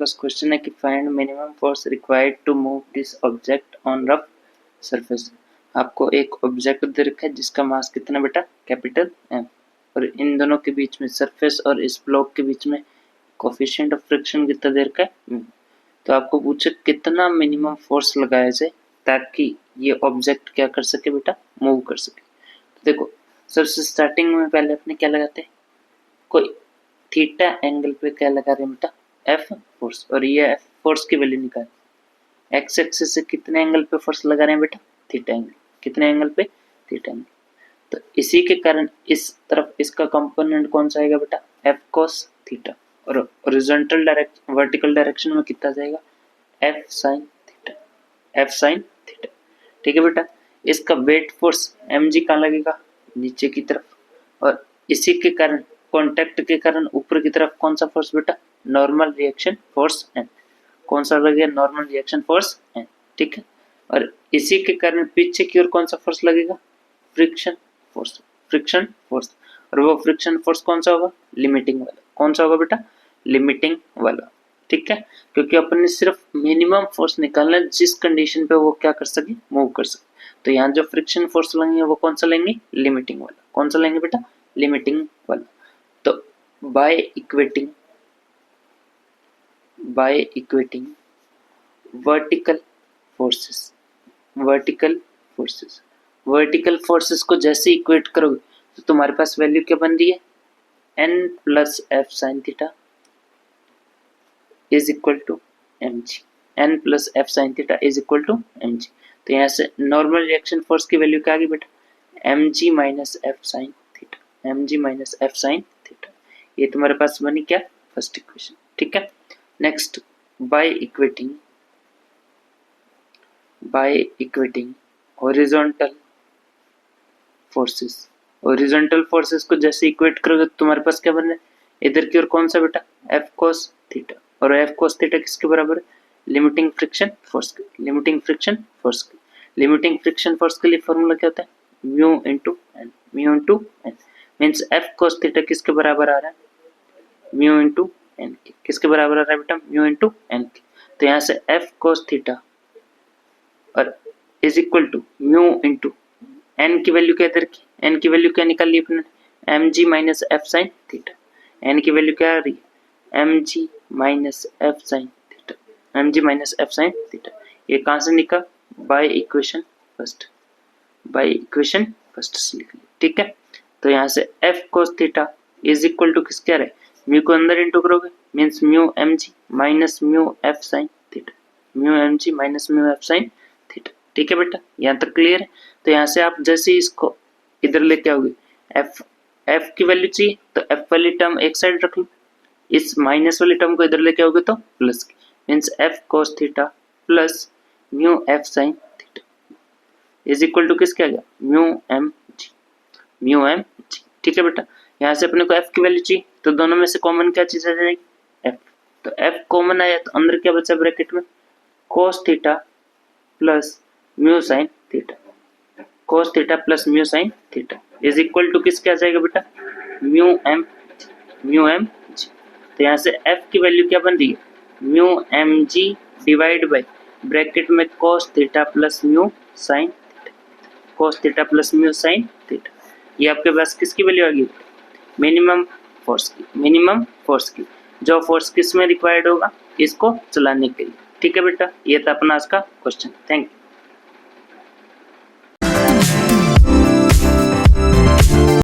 पास question है कि find minimum force required to move this object on rough surface. आपको एक ऑब्जेक्ट दे रखा है जिसका मास कितना बेटा, कैपिटल एम, और इन दोनों के बीच में सरफेस और इस ब्लॉक के बीच में कोफिशिएंट ऑफ फ्रिक्शन कितना दे रखा है। तो आपको पूछे कितना मिनिमम फोर्स लगाया जाए ताकि ये ऑब्जेक्ट क्या कर सके बेटा, मूव कर सके। तो देखो सबसे स्टार्टिंग में पहले अपने क्या लगाते हैं, कोई थीटा एंगल पे क्या लगा रहे हैं बेटा, एफ फोर्स, और ये एफ फोर्स की वैल्यू निकाल। एक्स एक्सिस से कितने एंगल पे फोर्स लगा रहे हैं बेटा, थीटा एंगल, कितने एंगल पे, थीटा एंगल। तो इसी के कारण इस तरफ इसका कंपोनेंट कौन सा आएगा बेटा, एफ कोस थीटा, और हॉरिजॉन्टल डायरेक्शन वर्टिकल डायरेक्शन में कितना जाएगा, F sine theta, F sine theta. ठीक है बेटा, इसका वेट फोर्स एम जी कहाँ लगेगा, नीचे की तरफ, और इसी के कारण कॉन्टैक्ट के कारण ऊपर की तरफ कौन सा फोर्स बेटा, नॉर्मल रिएक्शन फोर्स एन, कौन सा लगेगा, नॉर्मल रिएक्शन फोर्स एन। ठीक है, और इसी के कारण पीछे की ओर कौन सा फोर्स लगेगा, फ्रिक्शन फोर्स, फ्रिक्शन फोर्स, और वो फ्रिक्शन फोर्स कौन सा होगा, लिमिटिंग वाला, कौन सा होगा बेटा, लिमिटिंग वाला। ठीक है, क्योंकि अपन ने सिर्फ मिनिमम फोर्स निकालना है जिस कंडीशन पे वो क्या कर सके, मूव कर सके। तो यहाँ जो फ्रिक्शन फोर्स लेंगे वो कौन सा लेंगे, लिमिटिंग वाला, कौन सा लेंगे बेटा, लिमिटिंग वाला। तो by equating vertical forces, vertical forces को जैसे इक्वेट करोगे तो तुम्हारे पास वैल्यू क्या बन रही है, n plus F sine theta is equal to M G, n plus F sine theta is equal to M G. तो यहाँ से नॉर्मल रिएक्शन फोर्स की वैल्यू क्या आ गई बेटा, M G minus F sine theta, M G minus F sine theta. ये तुम्हारे पास बनी क्या, फर्स्ट इक्वेशन। ठीक है, next by equating horizontal forces को जैसे इक्वेट करोगे तो तुम्हारे पास क्या बन रहा है, इधर की ओर कौन सा बेटा, एफ कोस थीटा, और एफ कोस थीटा किसके बराबर है, लिमिटिंग फ्रिक्शन फोर्स के, लिमिटिंग फ्रिक्शन फोर्स के लिए फॉर्मूला क्या होता है, mu into N, means F cos theta किसके बराबर आ रहा है, म्यू इंटू एन के, किसके बराबर आ रहा है बेटा, म्यू इंटू एन के। तो यहाँ से एफ कोस थीटा और is equal to mu into N की वैल्यू क्या इधर की, एन की वैल्यू क्या निकाल ली अपने, M G minus F sine theta, N की वैल्यू क्या आ रही है, M G minus F sine theta, M G minus F sine theta. ये कहाँ से निकला, बाय इक्वेशन फर्स्ट से लिख लिया। ठीक है, तो यहाँ से F cos theta is equal to किसके आ रहा है, म्यू को अंदर इंटू करोगे means mu M G minus mu F sine theta, mu M G minus mu F sine theta. ठीक है बेटा, यहाँ तक क्लियर है। तो यहाँ से आप जैसे इसको इधर लेके आओगे, एफ की वैल्यू चाहिए तो एफ वाली टर्म एक साइड रख लो, इस माइनस वाली टर्म को इधर लेके आओगे तो प्लस की, means F cos theta plus mu F sine theta is equal to किसके आ गया, म्यू एम जी। ठीक है बेटा, यहाँ से अपने को एफ की वैल्यू चाहिए तो दोनों में से कॉमन क्या चीज आ जाएगी, एफ। तो एफ कॉमन आया तो अंदर क्या बचा ब्रैकेट में, cos theta plus mu sine theta, cos theta plus mu sine theta is equal to किसके आ जाएगा बेटा, म्यू एम जी। तो यहाँ से एफ की वैल्यू क्या बन रही है, mu M G divide by bracket में cos theta plus mu sine theta, ये आपके पास किसकी वैल्यू आ गई, मिनिमम फोर्स की, जो फोर्स किस में रिक्वायर्ड होगा, इसको चलाने के लिए। ठीक है बेटा, ये था अपना आज का क्वेश्चन। Thank you.